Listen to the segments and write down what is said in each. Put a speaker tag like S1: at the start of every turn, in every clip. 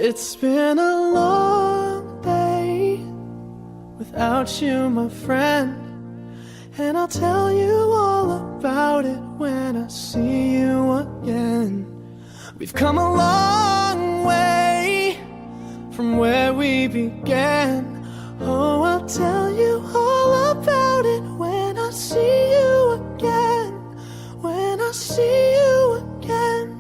S1: It's been a long day without you, my friend, and I'll tell you all about it when I see you again. We've come a long way from where we began. Oh, I'll tell you all about it when I see you again. When I see you again.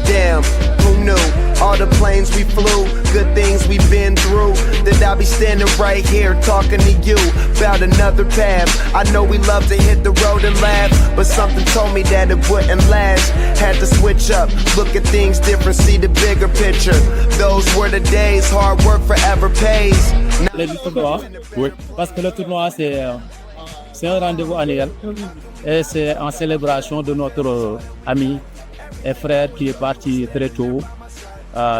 S2: Damn, who knew? All the planes we flew, good things we've been through. That I'll be standing right here talking to you about another path. I know we love to hit the road and laugh, but something told me that it wouldn't last. Had to switch up, look at things different, see the bigger picture. Those were the days, hard work forever pays.
S3: Le tournoi, oui, parce que le tournoi c'est un rendez-vous annuel et c'est en célébration de notre ami et frère qui est parti très tôt,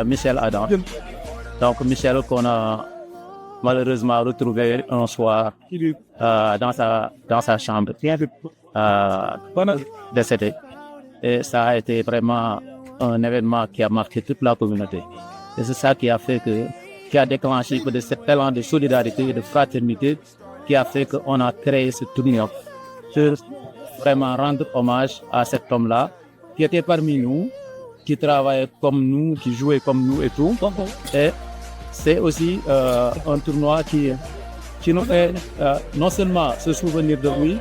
S3: Michel Adam. Donc Michel qu'on a malheureusement retrouvé un soir dans sa chambre, décédé. Et ça a été vraiment un événement qui a marqué toute la communauté. Et c'est ça qui a déclenché de cet élan de solidarité et de fraternité qui a fait qu'on a créé ce tournoi. Je vraiment rendre hommage à cet homme-là qui était parmi nous, qui travaillait comme nous, qui jouait comme nous et tout. Et c'est aussi un tournoi qui nous fait non seulement se souvenir de lui,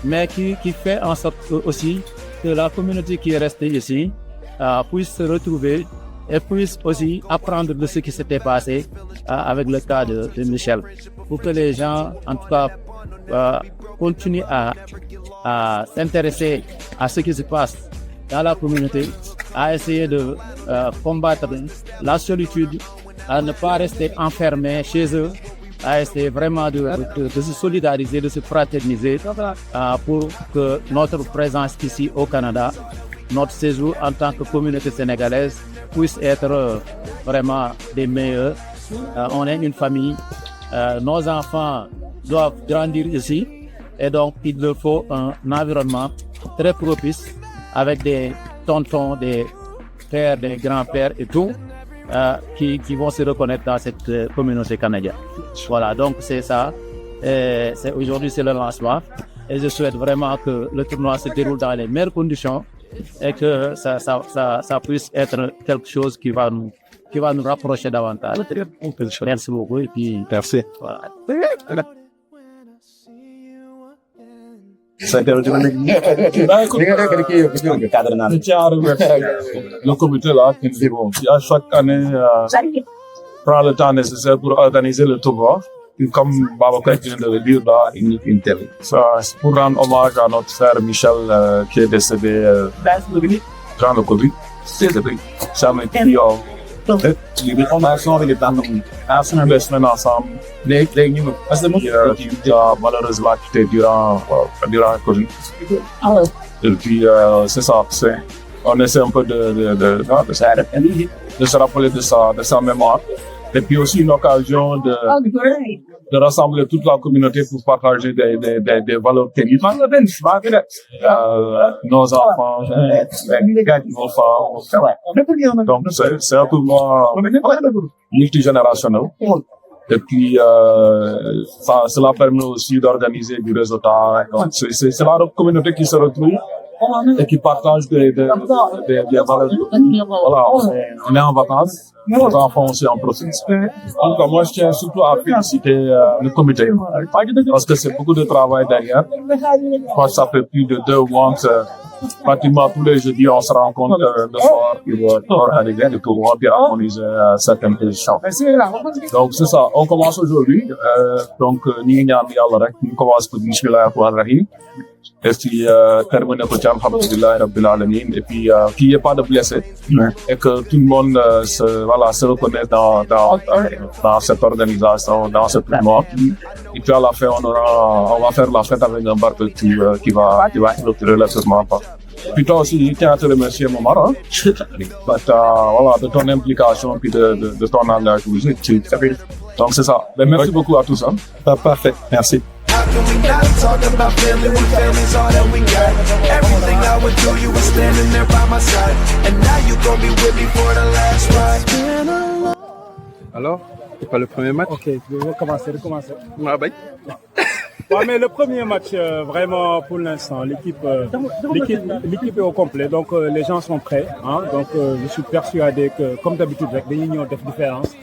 S3: mais qui fait en sorte aussi que la communauté qui est restée ici puisse se retrouver et puisse aussi apprendre de ce qui s'était passé avec le cas de Michel. Pour que les gens, en tout cas, continuent à s'intéresser à ce qui se passe dans la communauté, à essayer de combattre la solitude, à ne pas rester enfermés chez eux, à essayer vraiment de se solidariser, de se fraterniser pour que notre présence ici au Canada, notre séjour en tant que communauté sénégalaise puisse être vraiment des meilleurs. On est une famille, nos enfants doivent grandir ici et donc il leur faut un environnement très propice avec des tontons, des pères, des grands-pères et tout qui vont se reconnaître dans cette communauté canadienne. Voilà, donc c'est ça. Aujourd'hui c'est le lancement et je souhaite vraiment que le tournoi se déroule dans les meilleures conditions et que ça puisse être quelque chose qui va nous rapprocher davantage. Merci beaucoup et puis
S4: merci.
S3: Voilà.
S4: Le comité là, qui à chaque année prend le temps nécessaire pour organiser le tournoi. Et comme Babacar vient de le dire là, une télé. Pour rendre hommage à notre frère Michel qui est décédé dans le Covid. Ça m'a dit, on a changé les temps, on a des semaines ensemble. Qui a malheureusement quitté durant le Covid. Et puis c'est ça, on essaie un peu de se rappeler de sa mémoire. Et puis aussi une occasion de rassembler toute la communauté pour partager des valeurs techniques. Nos enfants, nos femmes. Donc c'est un tournoi multigénérationnel. Et puis cela permet aussi d'organiser du réseautage. Donc c'est la communauté qui se retrouve et qui partage des valeurs. Voilà, on est en vacances. Nos enfants aussi en profitent. Donc moi je tiens surtout à féliciter le comité parce que c'est beaucoup de travail derrière. Moi ça fait plus de 2 mois que pratiquement tous les jeudis on se rencontre le soir pour organiser le tournoi et harmoniser certaines positions. Donc c'est ça, on commence aujourd'hui. Donc ñi ngi ñaan Yàlla rek ñu commence ko bismillahir rahmanir rahim. Et puis terminer ko ci alhamdulillahi rabbil alamin et puis qu'il n'y ait pas de blessés et que tout le monde se reconnaisse dans cette organisation, dans ce tournoi. Et puis à la fin on va faire la fête avec un barbecue qui va clôturer le tournoi. Puis toi aussi, je tiens à te remercier, Momar, de ton implication et de ton engagement. Donc c'est ça. Mais merci beaucoup à tous.
S5: Parfait, merci.
S2: How can we not talk about family when family's all that we got? Everything I would do, you were standing there by my side. And now you gon' be with me for the last ride.
S5: Alors, c'est pas le premier match?
S6: Ok, je vais recommencer.
S5: Ah bah.
S6: Ouais, mais le premier match, vraiment, pour l'instant, l'équipe est au complet, donc les gens sont prêts. Hein, donc, je suis persuadé que, comme d'habitude, rek dañuy ñëw def différence.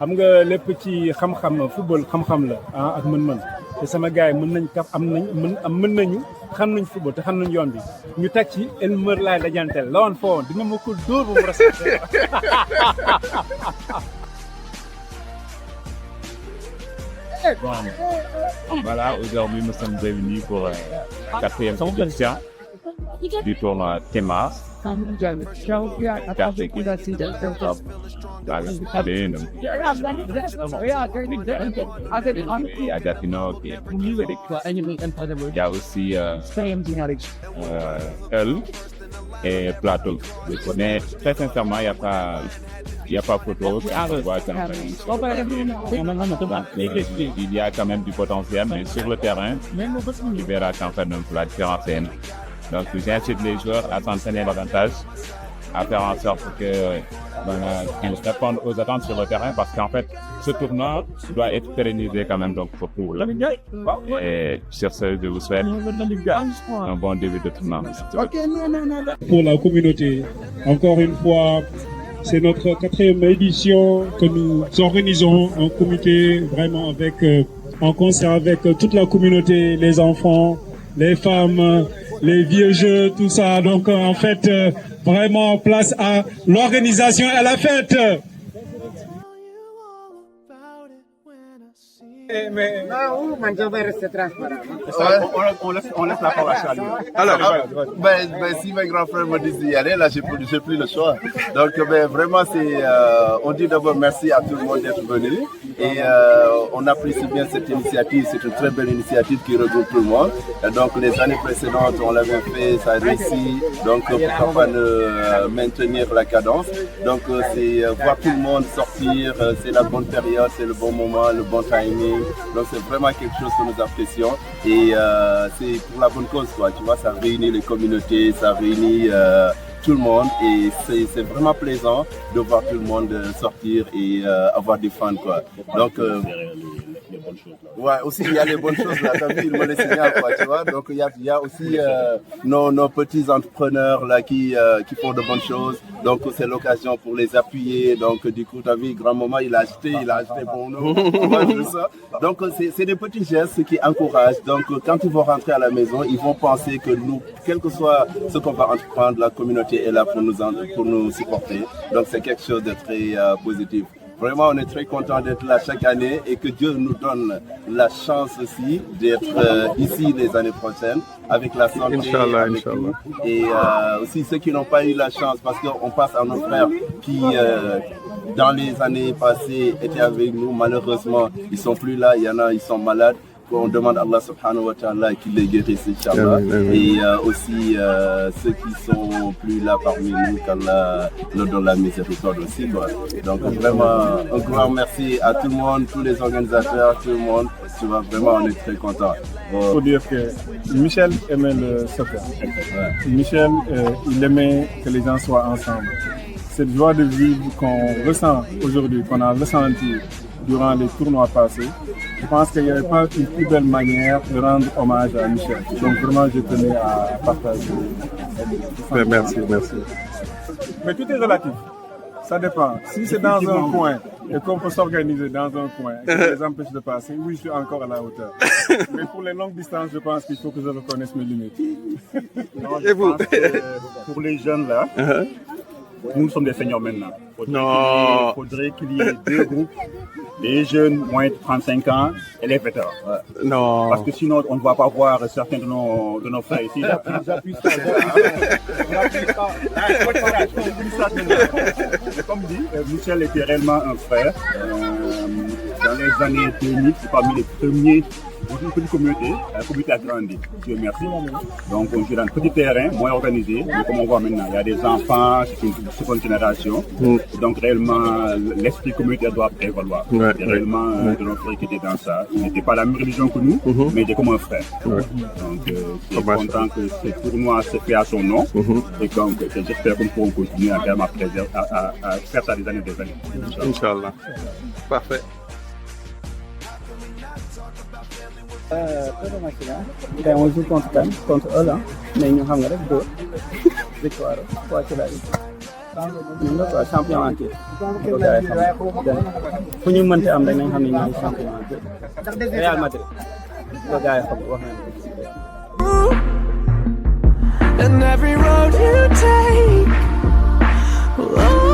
S6: Xam nga les petits xam-xam football xam-xam la ah ak mën-mën te sama gars yi mën nañ kaf mën nañu xam nañ football te xam nañ yoon bi ñu teg ci Elmer laay dajanteel la woon foo woon dina ma ko dóor ba mu respecté.
S7: Voilà, aujourd'hui nous sommes réunis pour la 4e édition du tournoi Temas. Il y a Gatineau qui est il y a aussi Eul et Plateau. Mais très sincèrement, il n'y a pas photo. Il y a quand même du potentiel, mais sur le terrain, tu verras qu'en fait, la différence est énorme. Donc, j'incite les joueurs à s'entraîner davantage, à faire en sorte qu'ils répondent aux attentes sur le terrain, parce qu'en fait, ce tournoi doit être pérennisé quand même donc pour tout. Et sur ce, je vous souhaite un bon début de tournoi.
S6: Pour la communauté, encore une fois, c'est notre 4e édition que nous organisons en comité, vraiment avec, en concert avec toute la communauté, les enfants, les femmes, les vieux jeux, tout ça. Donc, en fait, vraiment place à l'organisation et à la fête. Mais
S5: On laisse la parole à lui.
S8: Alors, si mes grands frères me disent d'y aller, là, j'ai plus le choix. Donc, vraiment, on dit d'abord merci à tout le monde d'être venu. Et on apprécie bien cette initiative. C'est une très belle initiative qui regroupe tout le monde. Et donc, les années précédentes, on l'avait fait, ça a réussi. Donc, pourquoi pas maintenir la cadence. Donc, c'est voir tout le monde sortir. C'est la bonne période, c'est le bon moment, le bon timing. Donc, c'est vraiment quelque chose que nous apprécions. Et c'est pour la bonne cause, quoi. Tu vois, ça réunit les communautés, ça réunit tout le monde. Et c'est vraiment plaisant de voir tout le monde sortir et avoir des fans, quoi. Donc, ouais, aussi, il y a les bonnes choses, là. T'as vu, il me les signale, quoi, tu vois. Donc, il y a aussi nos petits entrepreneurs, là, qui font de bonnes choses. Donc, c'est l'occasion pour les appuyer. Donc, du coup, t'as vu, grand-maman, il a acheté pour nous. Ça. Donc, c'est des petits gestes qui encouragent. Donc, quand ils vont rentrer à la maison, ils vont penser que nous, quel que soit ce qu'on va entreprendre, la communauté est là pour nous supporter. Donc, c'est quelque chose de très positif. Vraiment, on est très content d'être là chaque année et que Dieu nous donne la chance aussi d'être ici les années prochaines avec la santé.
S5: Inch'Allah,
S8: avec
S5: Inch'Allah.
S8: nous. Et aussi ceux qui n'ont pas eu la chance, parce qu'on passe à nos frères qui, dans les années passées, étaient avec nous. Malheureusement, ils sont plus là. Il y en a, ils sont malades. On demande à Allah subhanahu wa ta'ala qu'il les guérisse, Inch'Allah. Et aussi ceux qui sont plus là parmi nous, qu'Allah leur donne la miséricorde aussi, quoi. Donc vraiment, un grand merci à tout le monde, tous les organisateurs, tout le monde. Tu vois, vraiment, on est très contents.
S6: il faut dire que Michel aimait le soccer. Michel, il aimait que les gens soient ensemble. Cette joie de vivre qu'on ressent aujourd'hui, qu'on a ressenti durant les tournois passés, je pense qu'il n'y avait pas une plus belle manière de rendre hommage à Michel. Donc vraiment, je tenais à partager.
S5: Merci.
S6: Mais tout est relatif. Ça dépend. Si c'est dans un coin et qu'on peut s'organiser dans un coin et que les empêche de passer, oui, je suis encore à la hauteur. Mais pour les longues distances, je pense qu'il faut que je reconnaisse mes limites.
S5: Non, et vous
S9: Pour les jeunes là, nous sommes des seniors maintenant.
S5: Non.
S9: Faudrait qu'il y ait 2 groupes, les jeunes moins de 35 ans et les vétérans.
S5: Non.
S9: Parce que sinon, on ne va pas voir certains de nos frères ici. J'appuie ça. Comme dit, Michel était réellement un frère. Dans les années 2000, c'est parmi les premiers une petite communauté, la communauté a grandi, Dieu merci. Donc on joue dans un petit terrain, moins organisé, mais comme on voit maintenant, il y a des enfants, c'est une seconde génération. Donc réellement, l'esprit communautaire doit prévaloir. C'est réellement de nos frères qui étaient dans ça. Ils n'étaient pas la même religion que nous, mais étaient comme un frère. Donc c'est content que ce tournoi se fait à son nom. Et donc j'espère qu'on pourra continuer à faire ça des années et des années.
S5: Inch'Allah. Parfait.
S6: On joue contre eux là, mais ñu xam nga rek dóor victoire quoi que la ñun la quoi champion en titre ko gars yi xam fu ñu mënti am rek nañ xam ne ñooy champion en titre Real Madrid ko gars yi xam wax nañ
S1: And every road you take will